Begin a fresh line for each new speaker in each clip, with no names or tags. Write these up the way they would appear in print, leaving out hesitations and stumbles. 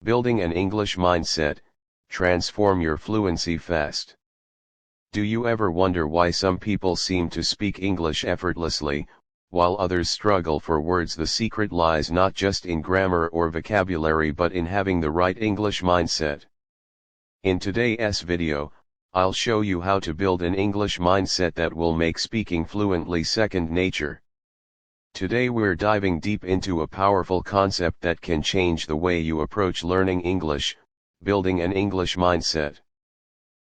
Building an English mindset, transform your fluency fast. Do you ever wonder why some people seem to speak English effortlessly, while others struggle for words? The secret lies not just in grammar or vocabulary but in having the right English mindset. In today's video, I'll show you how to build an English mindset that will make speaking fluently second nature. Today we're diving deep into a powerful concept that can change the way you approach learning English, building an English mindset.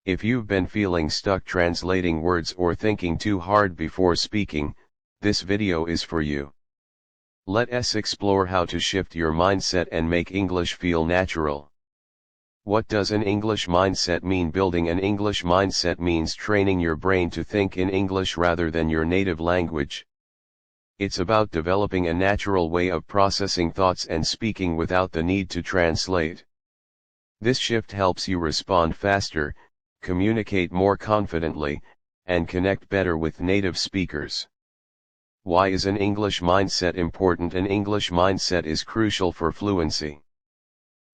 If you've been feeling stuck translating words or thinking too hard before speaking, this video is for you. Let's explore how to shift your mindset and make English feel natural. What does an English mindset mean? Building an English mindset means training your brain to think in English rather than your native language. It's about developing a natural way of processing thoughts and speaking without the need to translate. This shift helps you respond faster, communicate more confidently, and connect better with native speakers. Why is an English mindset important? An English mindset is crucial for fluency.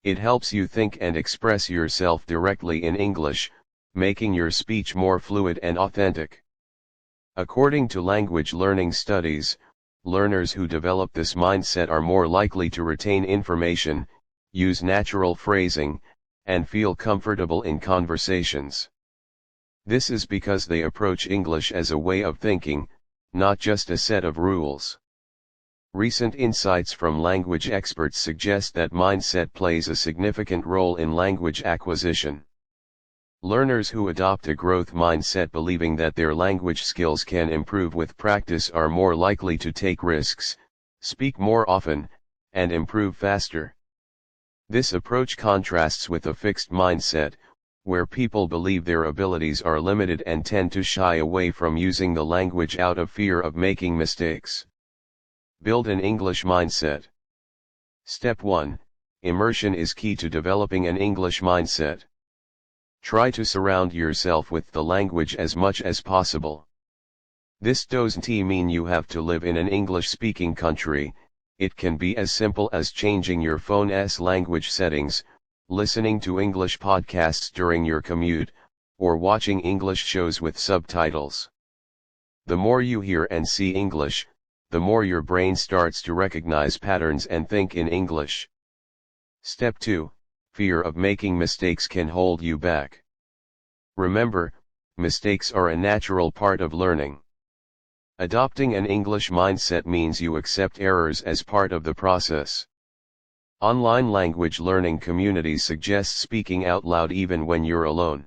It helps you think and express yourself directly in English, making your speech more fluid and authentic. According to language learning studies, learners who develop this mindset are more likely to retain information, use natural phrasing, and feel comfortable in conversations. This is because they approach English as a way of thinking, not just a set of rules. Recent insights from language experts suggest that mindset plays a significant role in language acquisition. Learners who adopt a growth mindset, believing that their language skills can improve with practice, are more likely to take risks, speak more often, and improve faster. This approach contrasts with a fixed mindset, where people believe their abilities are limited and tend to shy away from using the language out of fear of making mistakes. Build an English mindset. Step 1. Immersion is key to developing an English mindset. Try to surround yourself with the language as much as possible. This doesn't mean you have to live in an English-speaking country. It can be as simple as changing your phone's language settings, listening to English podcasts during your commute, or watching English shows with subtitles. The more you hear and see English, the more your brain starts to recognize patterns and think in English. Step 2. Fear of making mistakes can hold you back. Remember, mistakes are a natural part of learning. Adopting an English mindset means you accept errors as part of the process. Online language learning communities suggest speaking out loud even when you're alone.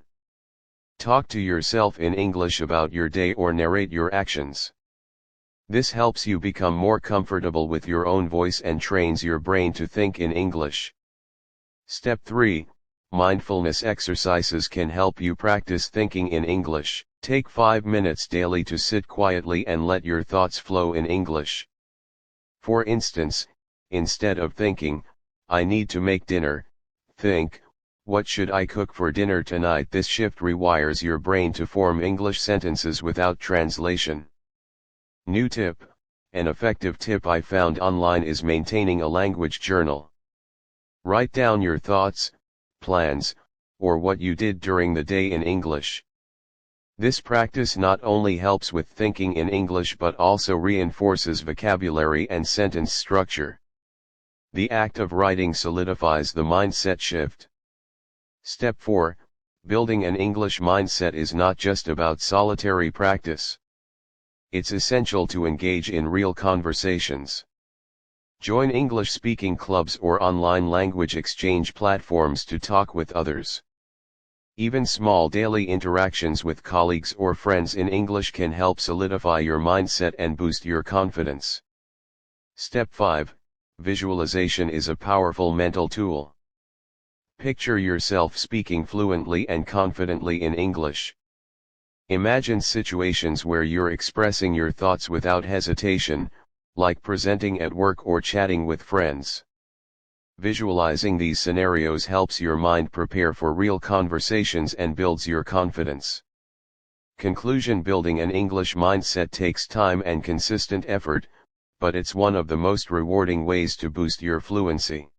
Talk to yourself in English about your day or narrate your actions. This helps you become more comfortable with your own voice and trains your brain to think in English. Step 3. Mindfulness exercises can help you practice thinking in English. Take 5 minutes daily to sit quietly and let your thoughts flow in English. For instance, instead of thinking, "I need to make dinner," think, "What should I cook for dinner tonight?" This shift rewires your brain to form English sentences without translation. New tip. An effective tip I found online is maintaining a language journal. Write down your thoughts, plans, or what you did during the day in English. This practice not only helps with thinking in English but also reinforces vocabulary and sentence structure. The act of writing solidifies the mindset shift. Step 4. Building an English mindset is not just about solitary practice. It's essential to engage in real conversations. Join English-speaking clubs or online language exchange platforms to talk with others. Even small daily interactions with colleagues or friends in English can help solidify your mindset and boost your confidence. Step 5. Visualization is a powerful mental tool. Picture yourself speaking fluently and confidently in English. Imagine situations where you're expressing your thoughts without hesitation, like presenting at work or chatting with friends. Visualizing these scenarios helps your mind prepare for real conversations and builds your confidence. Conclusion: building an English mindset takes time and consistent effort, but it's one of the most rewarding ways to boost your fluency.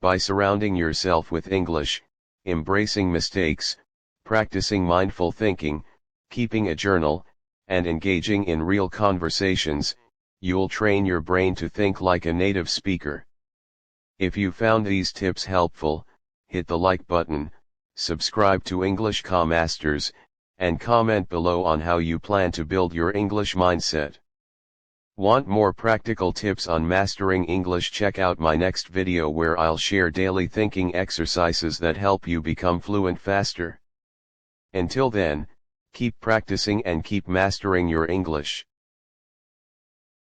By surrounding yourself with English, embracing mistakes, practicing mindful thinking, keeping a journal, and engaging in real conversations, you'll train your brain to think like a native speaker. If you found these tips helpful, hit the like button, subscribe to English Masters, and comment below on how you plan to build your English mindset. Want more practical tips on mastering English? Check out my next video where I'll share daily thinking exercises that help you become fluent faster. Until then, keep practicing and keep mastering your English.